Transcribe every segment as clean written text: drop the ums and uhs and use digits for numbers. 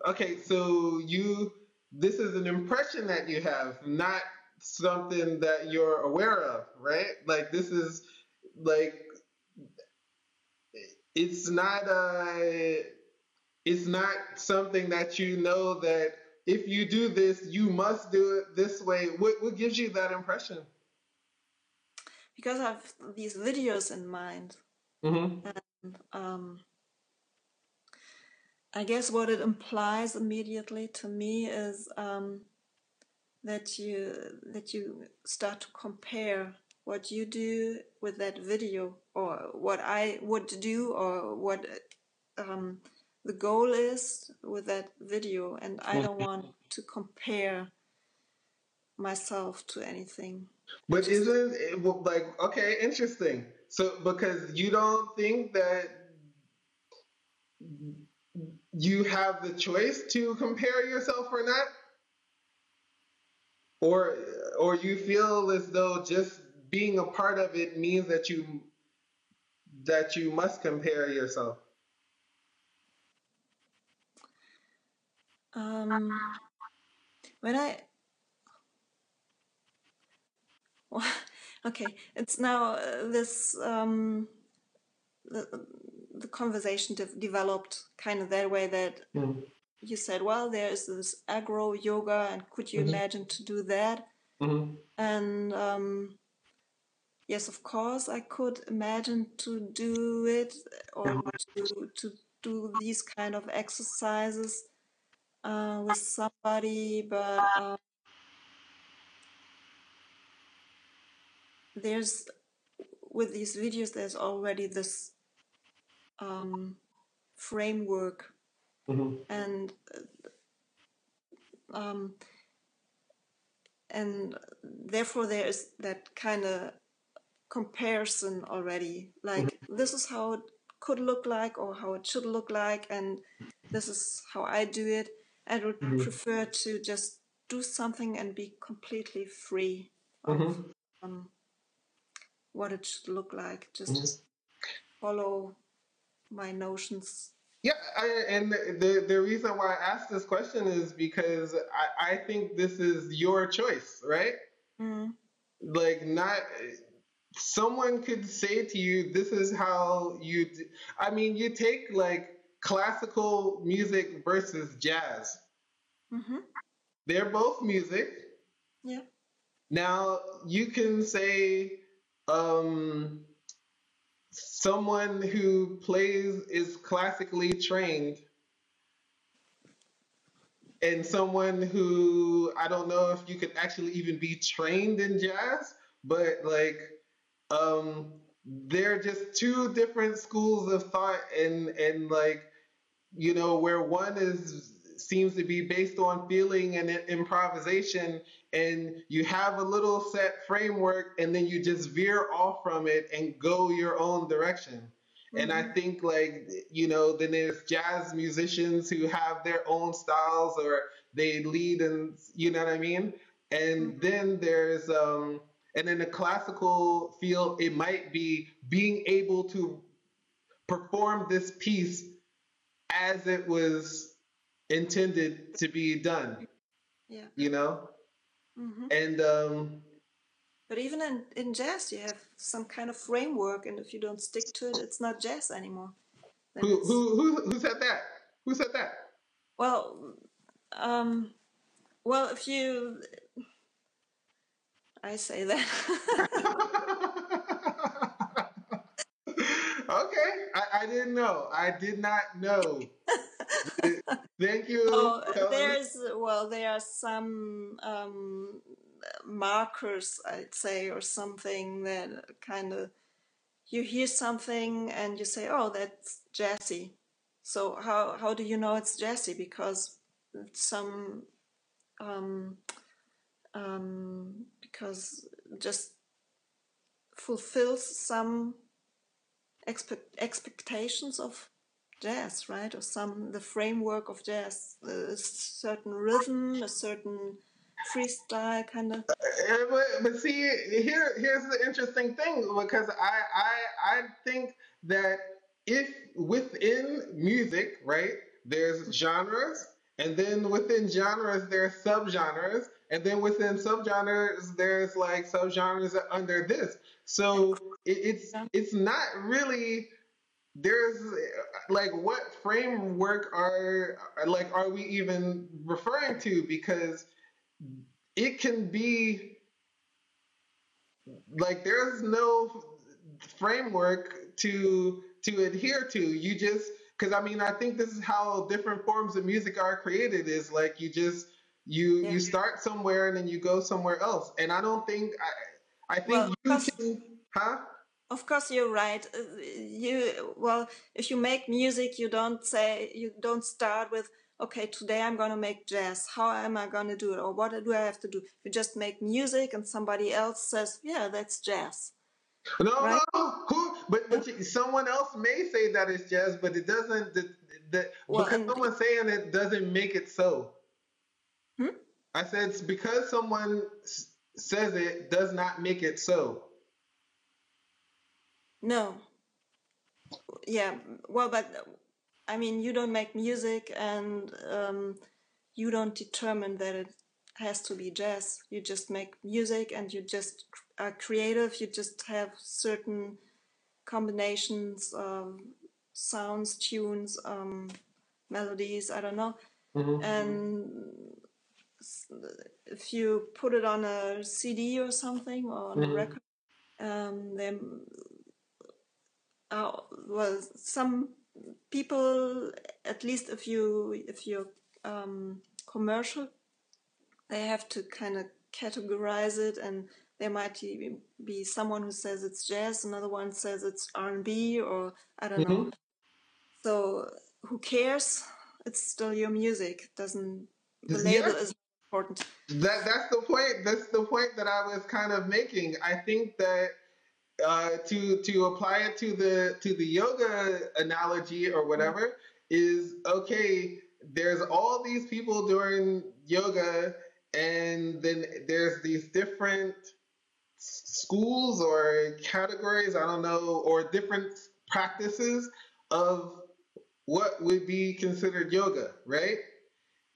Okay, so this is an impression that you have, not something that you're aware of, right? Like this is like it's not it's not something that you know that if you do this, you must do it this way. What gives you that impression? Because I have these videos in mind. Mm-hmm. Um, I guess what it implies immediately to me is that you start to compare what you do with that video, or what I would do, or what um, the goal is with that video, and I don't want to compare myself to anything. I But just isn't it like okay, interesting? So because you don't think that you have the choice to compare yourself or not, or you feel as though just being a part of it means that you must compare yourself. um, when I okay, it's now this the conversation developed kind of that way, that Mm-hmm. you said, well, there is this agro yoga, and could you imagine to do that? Mm-hmm. And yes, of course, I could imagine to do it, or to do these kind of exercises with somebody, but there's with these videos, there's already this framework, Mm-hmm. and um, and therefore there is that kind of comparison already. Like, this is how it could look like, or how it should look like, and this is how I do it. I would Mm-hmm. prefer to just do something and be completely free of Mm-hmm. um, what it should look like. Just Mm-hmm. follow my notions. Yeah, and the reason why I asked this question is because I think this is your choice, right? Mm, Like, not someone could say to you, "This is how you." I mean, you take like classical music versus jazz. mm-hmm. They're both music. Yeah. Now you can say um, someone who plays is classically trained and someone who I don't know if you could actually even be trained in jazz, but like they're just two different schools of thought and like where one is seems to be based on feeling and improvisation and you have a little set framework and then you just veer off from it and go your own direction. And I Mm-hmm. think like then there's jazz musicians who have their own styles or they lead and you know what I mean. And then there's and in the classical field it might be being able to perform this piece as it was intended to be done, Yeah. you know? Mm-hmm. And But even in jazz, you have some kind of framework, and if you don't stick to it, it's not jazz anymore. Then it's, who said that? Who said that? well, um, well, if you, I say that. Okay, I didn't know. I did not know. Thank you for Oh, telling me. there are some markers, I'd say, or something that kind of, you hear something and you say, oh, that's jazzy. So how do you know it's jazzy? Because some um, because just fulfills some expectations of jazz, right? Or some the framework of jazz, a certain rhythm, a certain freestyle kind of. But see, here's the interesting thing because I think that if within music, right? There's genres, and then within genres there's subgenres, and then within subgenres there's like subgenres under this. So Yeah. it's not really there's like what framework are we even referring to, because it can be like there's no framework to adhere to. You just, because I mean, I think this is how different forms of music are created, is like you just Yeah. you start somewhere and then you go somewhere else. And I don't think I Well, think you can, huh? of course, you're right. Well, if you make music, you don't start with, okay, today I'm gonna make jazz. How am I gonna do it, or what do I have to do? You just make music, and somebody else says, yeah, that's jazz, No, right? no. Who? Yeah. Someone else may say that it's jazz, but it doesn't. Well, Because and someone's saying it doesn't make it so. hmm? I said it's because someone says it does not make it so. No, yeah. Well, but I mean, you don't make music, and you don't determine that it has to be jazz. You just make music, and you just are creative. You just have certain combinations of sounds, tunes, melodies, I don't know. Hmm. And if you put it on a CD or something, or on a Hmm. record, then well, some people, at least if you're commercial, they have to kind of categorize it, and there might be someone who says it's jazz, another one says it's R&B, or I don't know. Hmm. So who cares? It's still your music. Doesn't The label Yeah, is important. that's the point. That's the point that I was kind of making. I think that to apply it to the yoga analogy or whatever is okay. There's all these people doing yoga, and then there's these different schools or categories, I don't know, or different practices of what would be considered yoga, right?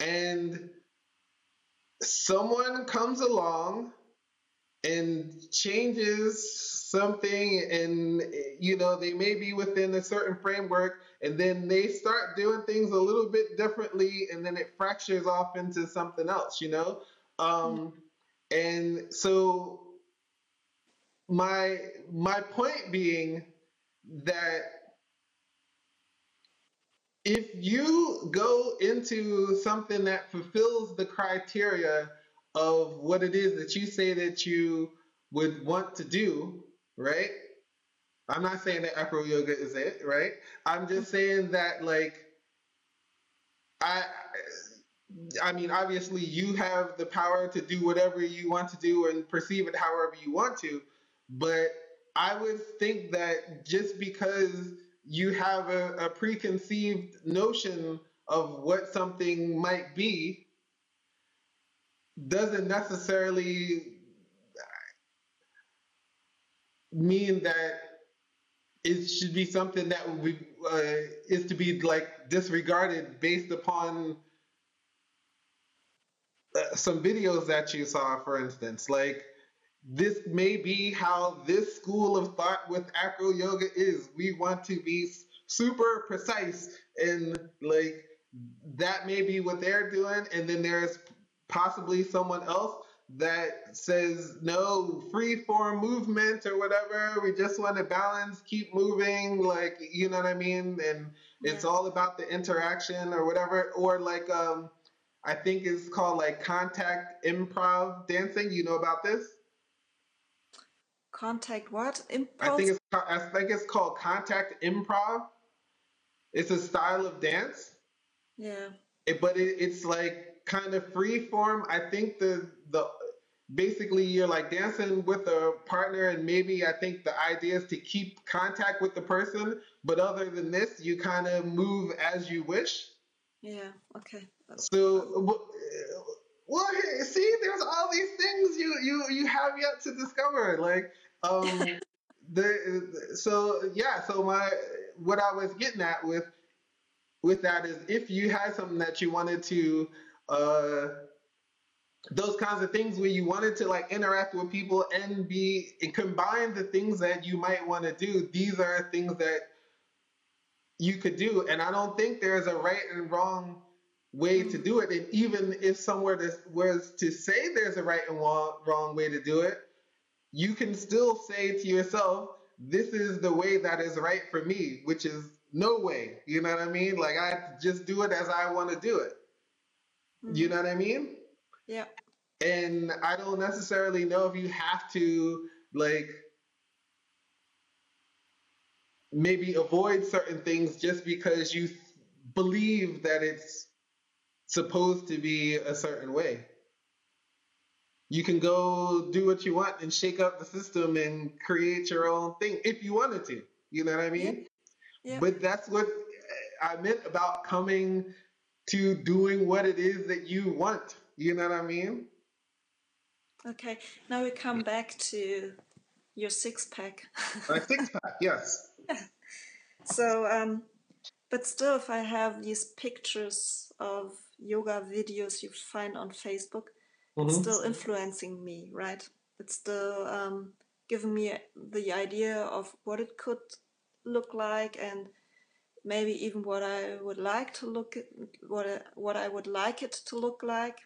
And someone comes along and changes something, and they may be within a certain framework, and then they start doing things a little bit differently, and then it fractures off into something else. Yeah. um, and so my point being that if you go into something that fulfills the criteria of what it is that you say that you would want to do, right? I'm not saying that acro yoga is it, right? I'm just saying that, like, I I mean, obviously you have the power to do whatever you want to do and perceive it however you want to, but I would think that just because you have a preconceived notion of what something might be doesn't necessarily mean that it should be something that would be, is to be like disregarded based upon some videos that you saw, for instance. Like, this may be how this school of thought with acro yoga is. We want to be super precise, and like that may be what they're doing. And then there's possibly someone else that says no, free form movement or whatever. We just want to balance, keep moving, like, you know what I mean? And it's Yeah. all about the interaction or whatever. Or like I think it's called like contact improv dancing. You know about this? Contact what? Impulse? I think it's called contact improv. It's a style of dance, Yeah. it's like kind of free form. I think the basically you're like dancing with a partner, and maybe I think the idea is to keep contact with the person, but other than this, you kind of move as you wish. Yeah. Okay. So, well, hey, see, there's all these things you have yet to discover. Like, so yeah. So my what I was getting at with with that is if you had something that you wanted to uh those kinds of things where you wanted to like interact with people and be and combine the things that you might want to do, these are things that you could do. And I don't think there's a right and wrong way to Mm. do it. And even if somewhere was to say there's a right and wrong way to do it, you can still say to yourself, this is the way that is right for me, which is no way. You know what I mean? Like I just do it as I want to do it. You Mm-hmm. know what I mean? Yeah. And I don't necessarily know if you have to like maybe avoid certain things just because you believe that it's supposed to be a certain way. You can go do what you want and shake up the system and create your own thing if you wanted to. You know what I Yeah. mean? Yeah. But that's what I meant about coming to doing what it is that you want. You know what I mean? Okay. Now we come back to your six pack. A six pack, yes. So, but still, if I have these pictures of yoga videos you find on Facebook, it's Mm-hmm. still influencing me, right? It's still giving me the idea of what it could look like, and maybe even what I would like to look at, what I would like it to look like.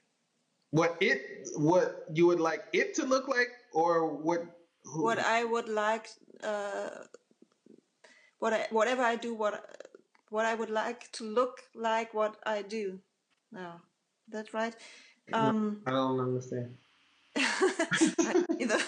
What you would like it to look like, or what? What Who? I would like, whatever I do, what I would like to look like what I do. No, that's right. No, Um, I don't understand. I don't either.